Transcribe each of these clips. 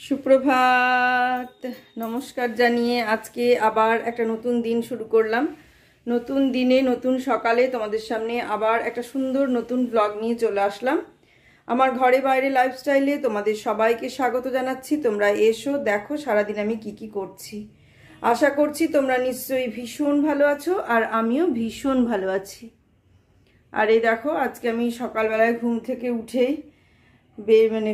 সুপ্রভাত, নমস্কার জানিয়ে আজকে আবার একটা নতুন দিন শুরু করলাম। নতুন দিনে নতুন সকালে তোমাদের সামনে আবার একটা সুন্দর নতুন ব্লগ নিয়ে চলে আসলাম। আমার ঘরে বাইরে লাইফস্টাইলে তোমাদের সবাইকে স্বাগত জানাচ্ছি। তোমরা এসো, দেখো সারাদিন আমি কি করছি। আশা করছি তোমরা নিশ্চয়ই ভীষণ ভালো আছো, আর আমিও ভীষণ ভালো আছি। আর এই দেখো, আজকে আমি সকালবেলায় ঘুম থেকে উঠেই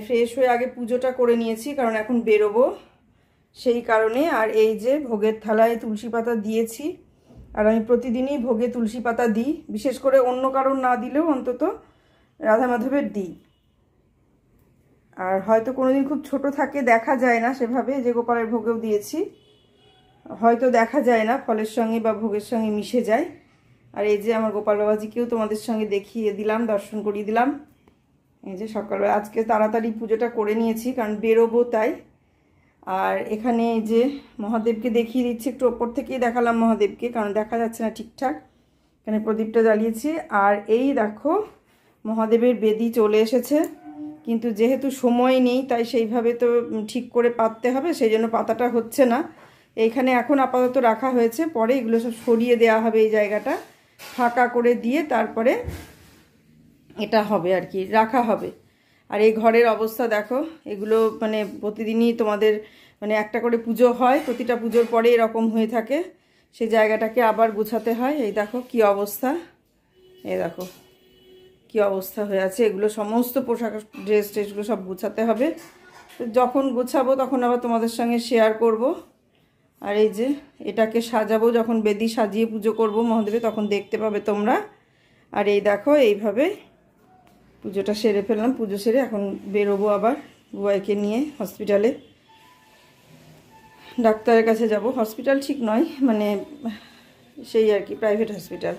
ফ্রেশ হয়ে আগে পুজোটা করে নিয়েছি, কারণ এখন বেরোবো সেই কারণে। আর এই যে ভোগের থালায় তুলসী পাতা দিয়েছি, আর আমি প্রতিদিনই ভোগে তুলসী পাতা দিই, বিশেষ করে অন্য কারণ না দিলেও অন্তত রাধা মাধবের দিই। আর হয়তো কোনোদিন খুব ছোট থাকে দেখা যায় না সেভাবে, যে গোপালের ভোগেও দিয়েছি, হয়তো দেখা যায় না, ফলের সঙ্গে বা ভোগের সঙ্গে মিশে যায়। আর এই যে আমার গোপাল বাবাজিকেও তোমাদের সঙ্গে দেখিয়ে দিলাম, দর্শন করিয়ে দিলাম। এই যে সকালবেলা আজকে তাড়াতাড়ি পুজোটা করে নিয়েছি, কারণ বেরোবো তাই। আর এখানে এই যে মহাদেবকে দেখিয়ে দিচ্ছি, একটু ওপর থেকেই দেখালাম মহাদেবকে, কারণ দেখা যাচ্ছে না ঠিকঠাক। এখানে প্রদীপটা জ্বালিয়েছি। আর এই দেখো মহাদেবের বেদি চলে এসেছে, কিন্তু যেহেতু সময় নেই তাই সেইভাবে তো ঠিক করে পাততে হবে, সেই জন্য পাতাটা হচ্ছে না। এইখানে এখন আপাতত রাখা হয়েছে, পরে এগুলো সব সরিয়ে দেওয়া হবে, এই জায়গাটা ফাঁকা করে দিয়ে তারপরে এটা হবে আর কি, রাখা হবে। আর এই ঘরের অবস্থা দেখো, এগুলো প্রতিদিনই তোমাদের একটা করে পুজো হয়, প্রতিটা পুজোর পরে এরকম হয়ে থাকে, সেই জায়গাটাকে আবার গুছাতে হয়। এই দেখো কি অবস্থা, এই দেখো কি অবস্থা হয়ে আছে। এগুলো সমস্ত পোশাক ড্রেস ট্রেসগুলো সব গুছাতে হবে, যখন গুছাবো তখন আবার তোমাদের সঙ্গে শেয়ার করব। আর এই যে এটাকে সাজাবো, যখন বেদি সাজিয়ে পুজো করব মহাদেবে, তখন দেখতে পাবে তোমরা। আর এই দেখো এইভাবে পুজোটা সেরে ফেললাম, পুজো সেরে এখন বেরোবো আবার বুয়াইকে নিয়ে হসপিটালে, ডাক্তারের কাছে যাব। হসপিটাল ঠিক নয়, সেই আর কি, প্রাইভেট হসপিটাল।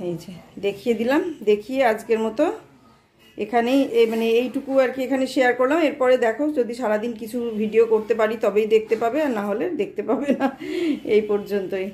এই যে দেখিয়ে দিলাম, দেখিয়ে আজকের মতো এখানেই এইটুকু আর কি এখানে শেয়ার করলাম। এরপরে দেখো যদি সারাদিন কিছু ভিডিও করতে পারি তবেই দেখতে পাবে, আর না হলে দেখতে পাবে না। এই পর্যন্তই।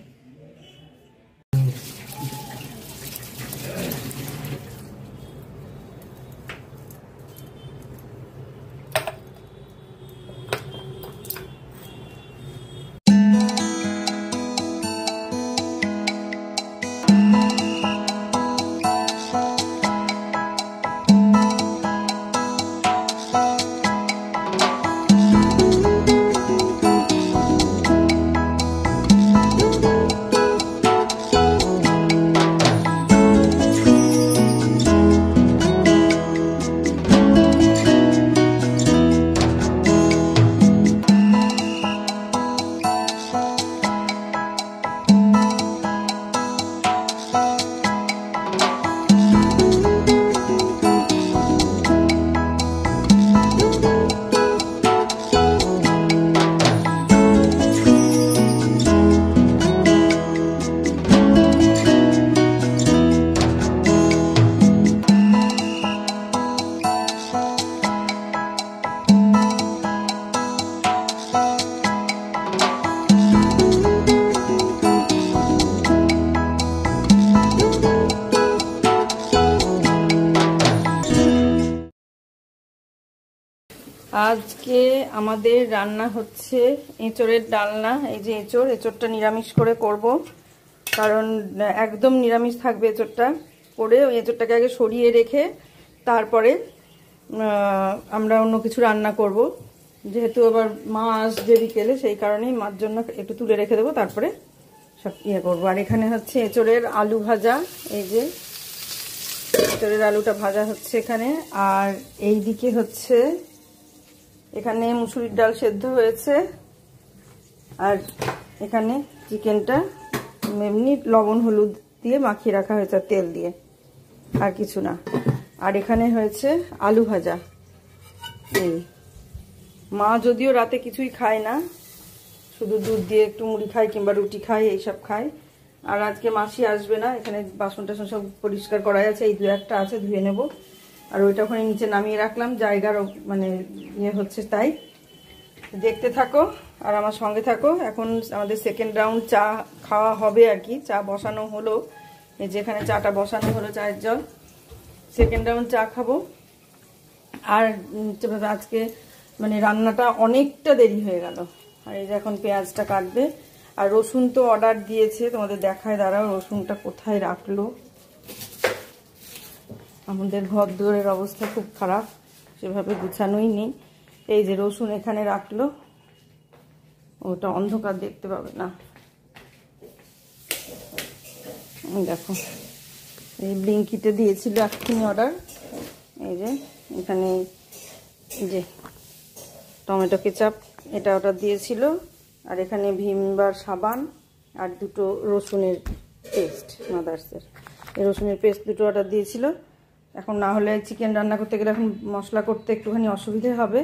আজকে আমাদের রান্না হচ্ছে এঁচোড়ের ডালনা। এই যে এঁচোড়টা নিরামিষ করে করব, কারণ একদম নিরামিষ থাকবে এঁচোড়টা। করে এঁচোড়টাকে আগে সরিয়ে রেখে তারপরে আমরা অন্য কিছু রান্না করব, যেহেতু আবার মা আসবে বিকেলে, সেই কারণেই মার জন্য একটু তুলে রেখে দেবো, তারপরে সব করবো। আর এখানে হচ্ছে এঁচোড়ের আলু ভাজা, এই যে এঁচোড়ের আলুটা ভাজা হচ্ছে এখানে। আর এই দিকে হচ্ছে এখানে মুসুরির ডাল সেদ্ধ হয়েছে, আর এখানে চিকেনটা এমনি লবণ হলুদ দিয়ে মাখিয়ে রাখা হয়েছে তেল দিয়ে, আর কিছু না। আর এখানে হয়েছে আলু ভাজা। এই মা যদিও রাতে কিছুই খায় না, শুধু দুধ দিয়ে একটু মুড়ি খায় কিংবা রুটি খায়, এইসব খায়। আর আজকে মাসি আসবে না, এখানে বাসন টাসন সব পরিষ্কার করা আছে, এই দু একটা আছে, ধুয়ে নেব। আর ওইটা ওখানে নিচে নামিয়ে রাখলাম, জায়গার হচ্ছে তাই। দেখতে থাকো আর আমার সঙ্গে থাকো। এখন আমাদের সেকেন্ড রাউন্ড চা খাওয়া হবে আর কি, চা বসানো হলো, এই যেখানে চাটা বসানো হলো, চায়ের জল। সেকেন্ড রাউন্ড চা খাবো। আর আজকে মানে রান্নাটা অনেকটা দেরি হয়ে গেল। আর এই যে এখন পেঁয়াজটা কাটবে। আর রসুন তো অর্ডার দিয়েছে, তোমাদের দেখায় দাঁড়াও রসুনটা কোথায় রাখলো। আমাদের ঘর দুয়ারের অবস্থা খুব খারাপ, সেভাবে গুছানোই নেই। এই যে রসুন এখানে রাখলো, ওটা অন্ধকার দেখতে পাবে না। দেখো এই ব্লিঙ্কিতে দিয়েছিল এক্ষুনি অর্ডার। এই যে এখানে এই যে টমেটো কেচাপ এটা অর্ডার দিয়েছিল, আর এখানে ভিমবার সাবান আর দুটো রসুনের পেস্ট, মাদার্সের এই রসুনের পেস্ট দুটো অর্ডার দিয়েছিল। এখন না হলে চিকেন রান্না করতে গেলে এখন মশলা করতে একটুখানি অসুবিধে হবে।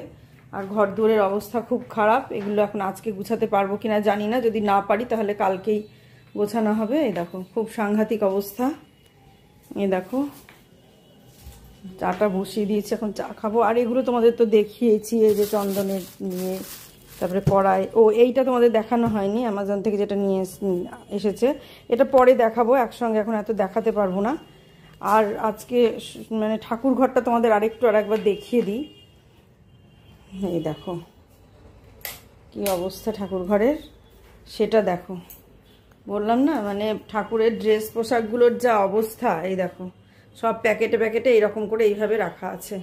আর ঘর দুয়ারের অবস্থা খুব খারাপ, এগুলো এখন আজকে গুছাতে পারবো কিনা জানি না, যদি না পারি তাহলে কালকেই গোছানো হবে। এই দেখো খুব সাংঘাতিক অবস্থা। এই দেখো চাটা বসিয়ে দিয়েছি, এখন চা খাবো। আর এগুলো তোমাদের তো দেখিয়েছি, এই যে চন্দনের নিয়ে, তারপরে কড়াই। ও এইটা তোমাদের দেখানো হয়নি, অ্যামাজন থেকে যেটা নিয়ে এসেছে, এটা পরে দেখাবো একসঙ্গে, এখন এত দেখাতে পারবো না। আর আজকে মানে ঠাকুর ঘরটা তোমাদের আরেকবার দেখিয়ে দিই। এই দেখো কি অবস্থা ঠাকুর ঘরের, সেটা দেখো। বললাম না মানে ঠাকুরের ড্রেস পোশাকগুলোর যা অবস্থা, এই দেখো সব প্যাকেটে প্যাকেটে এইরকম করে এইভাবে রাখা আছে।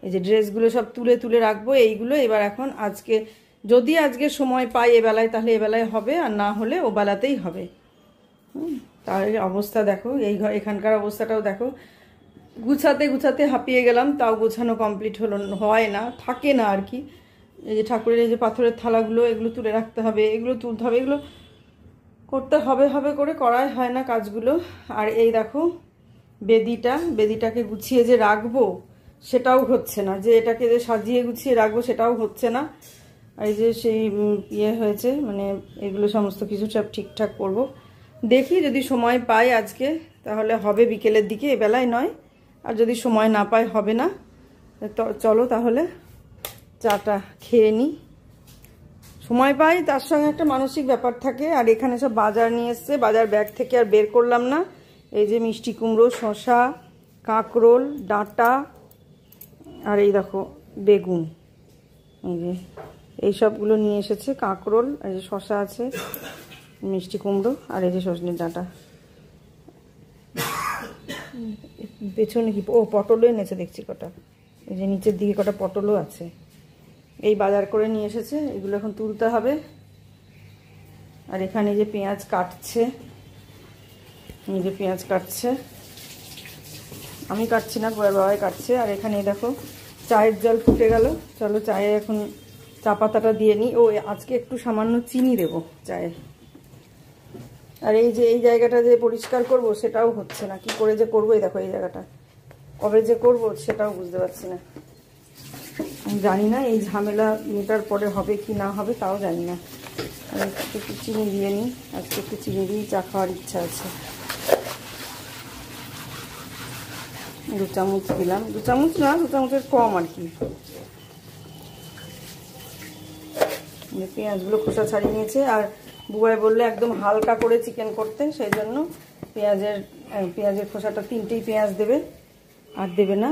এই যে ড্রেসগুলো সব তুলে তুলে রাখবো এইগুলো। এবার এখন আজকে যদি আজকে সময় পাই এবেলায় তাহলে এবেলায় হবে, আর না হলে ও বেলাতেই হবে। তার অবস্থা দেখো, এই ঘর এখানকার অবস্থাটাও দেখো। গুছাতে গুছাতে হাঁপিয়ে গেলাম, তাও গোছানো কমপ্লিট হলো, হয় না, থাকে না আর কি। এই যে ঠাকুরের এই যে পাথরের থালাগুলো, এগুলো তুলে রাখতে হবে, এগুলো তুলতে হবে, এগুলো করতে হবে হবে করে করাই হয় না কাজগুলো। আর এই দেখো বেদিটাকে গুছিয়ে যে রাখবো সেটাও হচ্ছে না, যে এটাকে যে সাজিয়ে গুছিয়ে রাখবো সেটাও হচ্ছে না। আর এই যে সেই ইয়ে হয়েছে, মানে এগুলো সমস্ত কিছু সব ঠিকঠাক করব। দেখি যদি সময় পাই আজকে তাহলে হবে বিকেলের দিকে, এবেলায় নয়। আর যদি সময় না পাই হবে না। চলো তাহলে চাটা খেয়ে নিই। সময় পাই, তার সঙ্গে একটা মানসিক ব্যাপার থাকে। আর এখানে সব বাজার নিয়ে এসছে, বাজার ব্যাগ থেকে আর বের করলাম না। এই যে মিষ্টি কুমড়ো, শসা, কাঁকরোল, ডাঁটা, আর এই দেখো বেগুন, এই যে এই সবগুলো নিয়ে এসেছে। কাঁকরোল, এই যে শসা আছে, মিষ্টি কুমড়ো, আর এই যে সজনের ডাঁটা। পেছনে কি ও পটলও এনেছে দেখছি কটা, এই যে নিচের দিকে কটা পটলও আছে। এই বাজার করে নিয়ে এসেছে, এগুলো এখন তুলতে হবে। আর এখানে যে পেঁয়াজ কাটছে, এই যে পেঁয়াজ কাটছে, আমি কাটছি না, বউয়ের বাবাই কাটছে। আর এখানে দেখো চায়ের জল ফুটে গেল, চলো চায়ে এখন চা পাতাটা দিয়ে নিই। ও আজকে একটু সামান্য চিনি দেবো চায়ে। আর এই যে এই জায়গাটা যে পরিষ্কার করব সেটাও হচ্ছে না, কি করে যে করবো। এই দেখো এই জায়গাটা কবে যে করব সেটাও বুঝতে পারছি না। আমি জানি না এই ঝামেলা মেটার পরে হবে কি না হবে তাও জানি না। আর একটু চিনি দিয়ে নিই, আজকে একটু চিনি দিয়েই চা খাওয়ার ইচ্ছা আছে। 2 চামচ দিলাম, 2 চামচ না, 2 চামচের কম আর কি। পেঁয়াজগুলো খোসা ছাড়িয়ে নিয়েছে। আর বুয়াই বললো একদম হালকা করে চিকেন করতে, সেই জন্য পেঁয়াজের খোসাটা 3টেই পেঁয়াজ দেবে, আর দেবে না।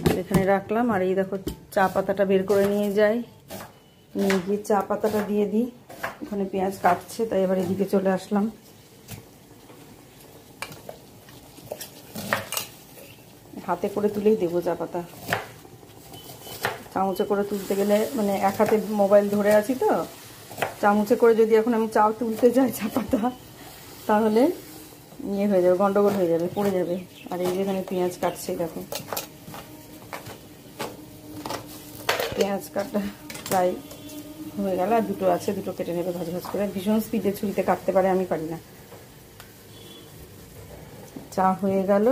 আর এখানে রাখলাম। আর এই দেখো চা পাতাটা বের করে নিয়ে যাই, নিয়ে গিয়ে চা পাতাটা দিয়ে দিই। ওখানে পেঁয়াজ কাটছে, তাই এবার এদিকে চলে আসলাম। হাতে করে তুলেই দেবো চা পাতা, চামচে করে তুলতে গেলে মানে এক হাতে মোবাইল ধরে আছি তো, চামচে করে যদি এখন আমি চা তুলতে যাই চা পাতা তাহলে ইয়ে হয়ে যাবে, গন্ডগোল হয়ে যাবে, পড়ে যাবে। আর এই যেখানে পেঁয়াজ কাটছে দেখো, পেঁয়াজ কাটা প্রায় হয়ে গেল। আর দুটো আছে, দুটো কেটে নেবে ভাজ ভাজ করে। ভীষণ স্পিডে ছুরিতে কাটতে পারে, আমি পারি না। চা হয়ে গেল,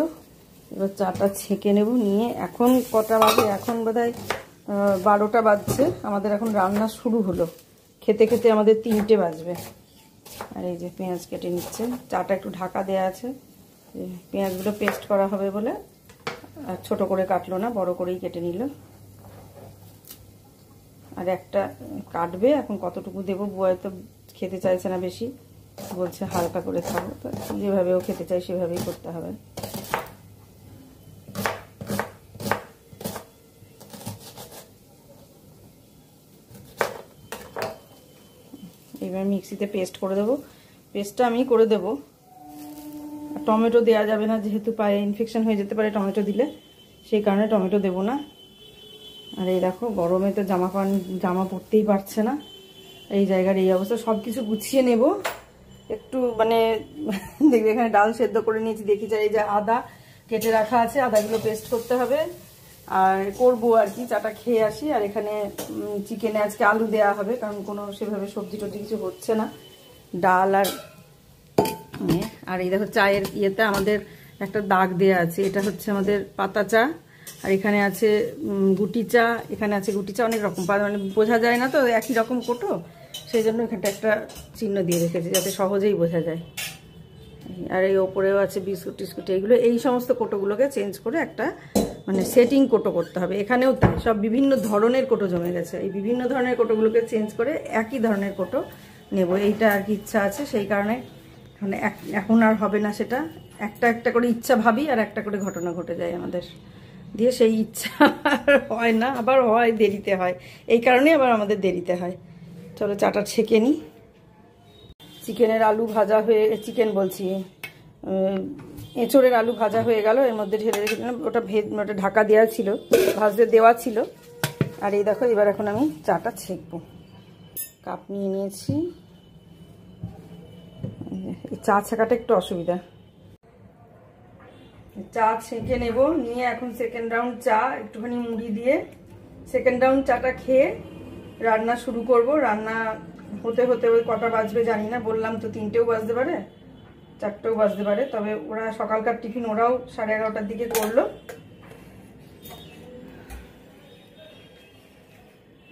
এবার চাটা ছেঁকে নেব। নিয়ে এখন কটা বাজে, এখন বোধহয় 12টা বাজছে। আমাদের এখন রান্না শুরু হলো, খেতে খেতে আমাদের 3টে বাজবে। আর এই যে পেঁয়াজ কেটে নিচ্ছে, চাটা একটু ঢাকা দেওয়া আছে, পেঁয়াজগুলো পেস্ট করা হবে বলে। আর ছোট করে কাটলো না, বড় করেই কেটে নিল। আর একটা কাটবে, এখন কতটুকু দেবো। বুয়াই তো খেতে চাইছে না বেশি, বলছে হালকা করে খাবো, তো যেভাবে ও খেতে চাই সেভাবেই করতে হবে। এবার মিক্সিতে পেস্ট করে দেবো। পেস্টটা আমি করে দেবো। টমেটো দেওয়া যাবে না, যেহেতু পায়ে ইনফেকশন হয়ে যেতে পারে টমেটো দিলে, সেই কারণে টমেটো দেবো না। আর এই দেখো গরমে তো জামা পরতেই পারছে না, এই জায়গার এই অবস্থা। সব কিছু গুছিয়ে নেব একটু, মানে দেখবে এখানে ডাল সেদ্ধ করে নিয়েছি, দেখি যাই। এই যে আদা কেটে রাখা আছে, আদাগুলো পেস্ট করতে হবে আর করবো আর কি, চাটা খেয়ে আসি। আর এখানে চিকেনে আজকে আলু দেওয়া হবে, কারণ কোনো সেভাবে সবজি টবজি কিছু হচ্ছে না। ডাল আর এই দেখো চায়ের ইয়েতে আমাদের একটা দাগ দেয়া আছে, এটা হচ্ছে আমাদের পাতা চা। আর এখানে আছে গুটি চা, এখানে আছে গুটি চা, অনেক রকম, মানে বোঝা যায় না তো একই রকম কোটো, সেই জন্য এখানটা একটা চিহ্ন দিয়ে রেখেছি যাতে সহজেই বোঝা যায়। আর এই ওপরেও আছে বিস্কুট টিস্কুট, এইগুলো। এই সমস্ত কোটোগুলোকে চেঞ্জ করে একটা মানে সেটিং কোটো করতে হবে। এখানেও তাই, সব বিভিন্ন ধরনের কোটো জমে গেছে। এই বিভিন্ন ধরনের কোটোগুলোকে চেঞ্জ করে একই ধরনের কোটো নেব, এইটা আর কি ইচ্ছা আছে। সেই কারণে মানে এখন আর হবে না সেটা, একটা একটা করে ইচ্ছা ভাবি আর একটা করে ঘটনা ঘটে যায় আমাদের দিয়ে, সেই ইচ্ছা হয় না, আবার হয় দেরিতে হয়, এই কারণে আবার আমাদের দেরিতে হয়। চলো চাটা ছেঁকে নিই। চিকেনের আলু ভাজা হয়ে, চিকেন বলছি, এঁচড়ের আলু ভাজা হয়ে গেল, এর মধ্যে ঢেলে রেখেছিলাম। ওটা ঢাকা দেওয়া ছিল, ভাজতে দেওয়া ছিল। আর এই দেখো এবার এখন আমি চাটা ছেঁকবো। কাপ নিয়ে নিয়েছি, এই চা ছেঁকাটা একটু অসুবিধা। চা ছেঁকে নেব, নিয়ে এখন সেকেন্ড রাউন্ড চা একটুখানি মুড়ি দিয়ে সেকেন্ড রাউন্ড চাটা খেয়ে রান্না শুরু করব। রান্না হতে হতে ওই কটা বাজবে জানি না, বললাম তো 3টেও বাজতে পারে, 4টেও বাজতে পারে। তবে ওরা সকালকার টিফিন ওরাও 11:30টার দিকে করলো।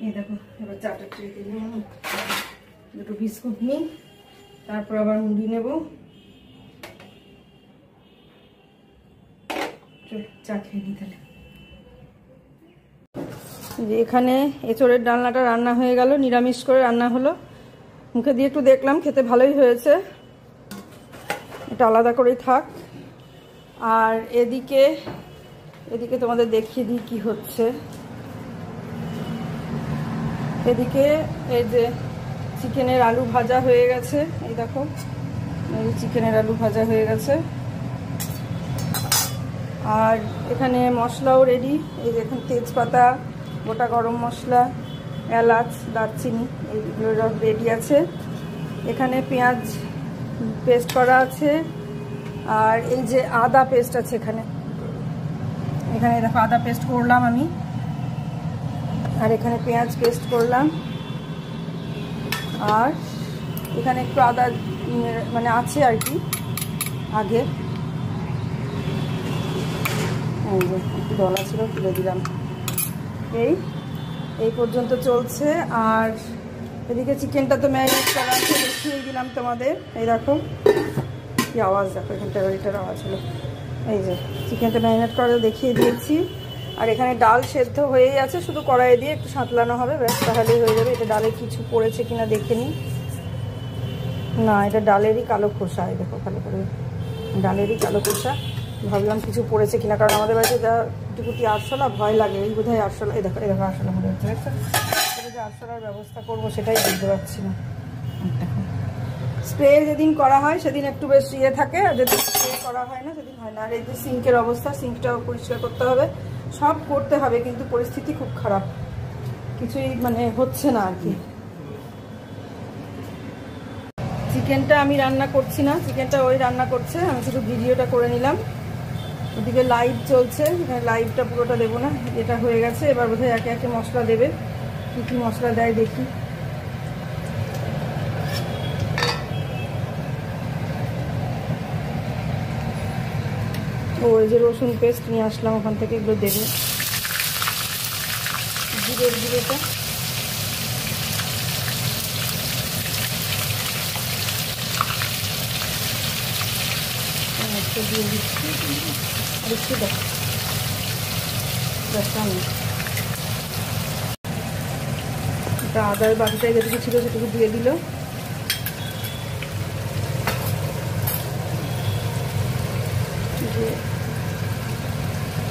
এই দেখো এবার চাটা ট্রেতে নিয়ে দুটো বিস্কুট নিই, তারপর আবার মুড়ি নেব। চা খেয়ে নিই তাহলে। যে এখানে এঁচড়ের ডালনাটা রান্না হয়ে গেল, নিরামিষ করে রান্না হলো। মুখে দিয়ে একটু দেখলাম, খেতে ভালোই হয়েছে, এটা আলাদা করেই থাক। আর এদিকে তোমাদের দেখিয়ে দিই কি হচ্ছে। এদিকে এই যে চিকেনের আলু ভাজা হয়ে গেছে, এই দেখো এই চিকেনের আলু ভাজা হয়ে গেছে। আর এখানে মশলাও রেডি, এই যে এখন তেজপাতা, গোটা গরম মশলা, এলাচ, দারচিনি এইগুলো রেডি আছে। এখানে পেঁয়াজ পেস্ট করা আছে, আর এই যে আদা পেস্ট আছে এখানে দেখো আদা পেস্ট করলাম আমি, আর এখানে পেঁয়াজ পেস্ট করলাম। আর এখানে একটু আদা মানে আছে আর কি আগে, এই যে একটু ডলা ছিল তুলে দিলাম। এই পর্যন্ত চলছে। আর এদিকে চিকেনটা তো ম্যারিনেট করা আছে, দেখিয়ে দিলাম তোমাদের। এই দেখো কি আওয়াজ, দেখো এখানটা এটার আওয়াজ হলো। এই যে চিকেনটা ম্যারিনেট করে দেখিয়ে দিয়েছি। আর এখানে ডাল সেদ্ধ হয়েই আছে, শুধু কড়াইয়ে দিয়ে একটু সাঁতলানো হবে, ব্যাস তাহলেই হয়ে যাবে। এটা ডালে কিছু পড়েছে কিনা দেখে নিই। না, এটা ডালেরই কালো খোসা, এই দেখো ভালো করে ডালেরই কালো খোসা। ভাবলাম কিছু পড়েছে কিনা, কারণ আমাদের বাড়িতে যা কুটি আরশোলা, ভয় লাগে। এই বোধহয় আরশোলা, এই দেখো আরশোলা মনে হচ্ছে, দেখছো? যে আরশোলার ব্যবস্থা করবো সেটাই বুঝতে পারছি না। স্প্রে যেদিন করা হয় সেদিন একটু বেশ ইয়ে থাকে, আর যেদিন স্প্রে করা হয় না সেদিন হয় না। আর এই যে সিঙ্কের অবস্থা, সিঙ্কটাও পরিষ্কার করতে হবে, সব করতে হবে, কিন্তু পরিস্থিতি খুব খারাপ, কিছুই মানে হচ্ছে না আর কি। চিকেনটা আমি রান্না করছি না, চিকেনটা ওই রান্না করছে, আমি শুধু ভিডিওটা করে নিলাম। ওদিকে লাইভ চলছে, লাইভটা পুরোটা দেবো না, এটা হয়ে গেছে। এবার বোধহয় একে একে মশলা দেবে, কী কী মশলা দেয় দেখি। ও এই যে রসুন পেস্ট নিয়ে আসলাম ওখান থেকে, এগুলো দেবে। জিরের গুঁড়োটা, দিয়ে দিচ্ছি, আর একটু দেখো এটা আদার বাটিটাই যেটুকু ছিল সেটুকু দিয়ে দিল।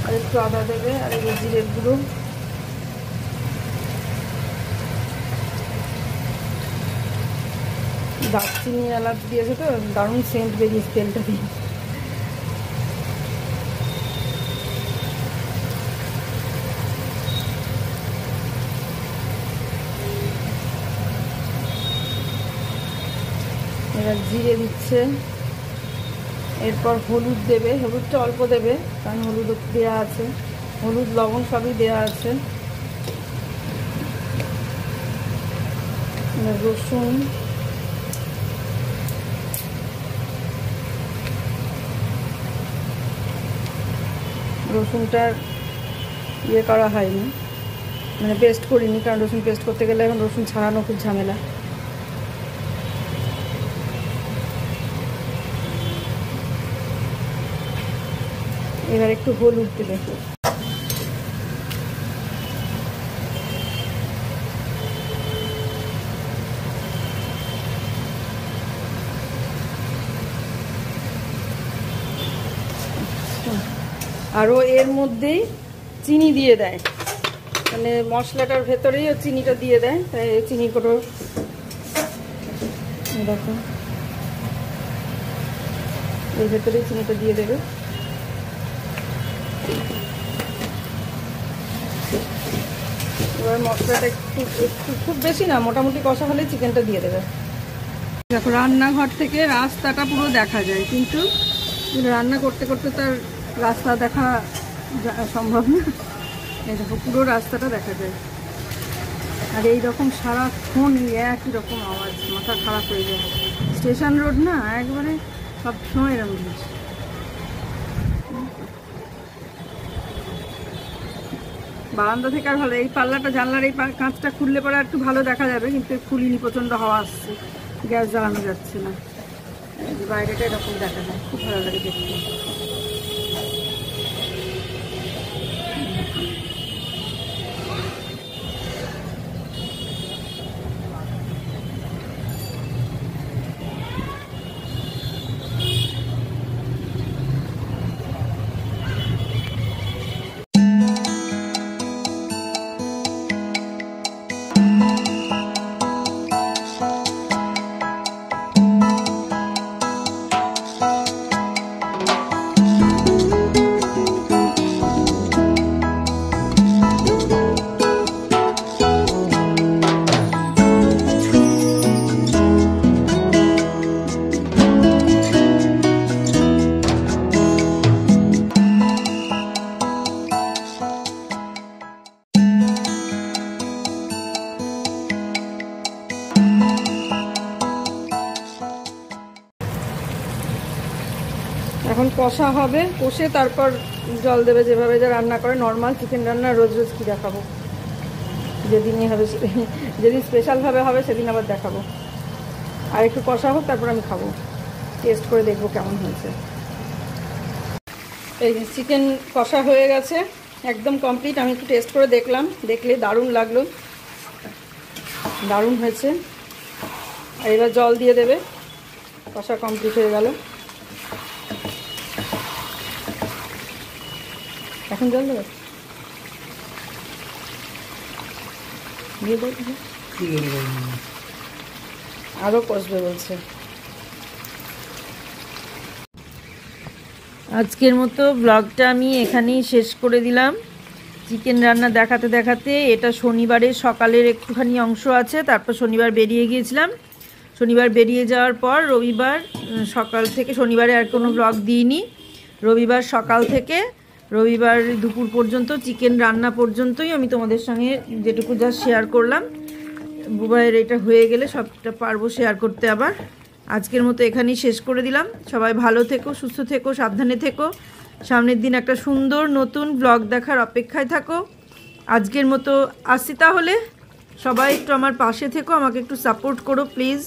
আর একটু আদা দেবে, আর এই জিরের গুঁড়ো, দারচিনি এলাচ দিয়েছে তো দারুণ সেন্ট বেরিয়েছে তেলটা দিয়ে। এবার জিরে দিচ্ছে, এরপর হলুদ দেবে, হলুদটা অল্প দেবে কারণ হলুদ দেওয়া আছে, হলুদ লবণ সবই দেওয়া আছে। রসুন, রসুনটার ইয়ে করা হয়নি, মানে পেস্ট করিনি, কারণ রসুন পেস্ট করতে গেলে এখন রসুন ছাড়ানো খুব ঝামেলা। এবার একটু হলুদ দেবে। আরও এর মধ্যেই চিনি দিয়ে দেয়, মানে মশলাটার ভেতরেই চিনিটা দিয়ে দেয়, তাই চিনি করে দেখো এর ভেতরেই চিনিটা দিয়ে দেবে। এবার মশলাটা একটু একটু খুব বেশি না, মোটামুটি কষা হলে চিকেনটা দিয়ে দেবে। দেখো রান্নাঘর থেকে রাস্তাটা পুরো দেখা যায়, কিন্তু রান্না করতে করতে তার রাস্তা দেখা সম্ভব না। এই দেখো পুরো রাস্তাটা দেখা যায়, আর এই রকম সারাক্ষণ একই রকম আওয়াজ, মাথা খারাপ হয়ে যায়। স্টেশন রোড না, একবারে সবসময় এরকম জিনিস। বারান্দা থেকে আর ভালো, এই পাল্লাটা জানলার এই কাঁচটা খুললে পরে একটু ভালো দেখা যাবে, কিন্তু খুলিনি, প্রচণ্ড হাওয়া আসছে, গ্যাস জ্বালানো যাচ্ছে না। বাইরেটা এরকম দেখা যায়, খুব ভালো লাগে দেখতে। এখন কষা হবে, কষে তারপর জল দেবে, যেভাবে যা রান্না করে নর্মাল চিকেন রান্না। রোজ রোজ কী দেখাবো, যেদিনই হবে, যেদিন স্পেশালভাবে হবে সেদিন আবার দেখাবো। আর একটু কষা হোক, তারপর আমি খাবো, টেস্ট করে দেখবো কেমন হয়েছে। এই যে চিকেন কষা হয়ে গেছে, একদম কমপ্লিট। আমি একটু টেস্ট করে দেখলাম, দেখলে দারুণ লাগলো, দারুণ হয়েছে। আর এবার জল দিয়ে দেবে, কষা কমপ্লিট হয়ে গেল। এখন জল দেবে, দিয়ে দেবে, আরও কষবে বলছে। আজকের মতো ব্লগটা আমি এখানেই শেষ করে দিলাম। চিকেন রান্না দেখাতে দেখাতে, এটা শনিবারের সকালের একটুখানি অংশ আছে, তারপর শনিবার বেরিয়ে গিয়েছিলাম। শনিবার বেরিয়ে যাওয়ার পর রবিবার সকাল থেকে, শনিবারে আর কোনো ব্লগ দিইনি, রবিবার সকাল থেকে রবিবার দুপুর পর্যন্ত চিকেন রান্না পর্যন্তই আমি তোমাদের সঙ্গে যেটুকু যা শেয়ার করলাম। বুবাইয়ের এটা হয়ে গেলে সবটা পারবো শেয়ার করতে আবার। আজকের মতো এখানেই শেষ করে দিলাম। সবাই ভালো থেকো, সুস্থ থেকো, সাবধানে থেকো। সামনের দিন একটা সুন্দর নতুন ব্লগ দেখার অপেক্ষায় থাকো। আজকের মতো আসি তাহলে। সবাই একটু আমার পাশে থেকো, আমাকে একটু সাপোর্ট করো প্লিজ।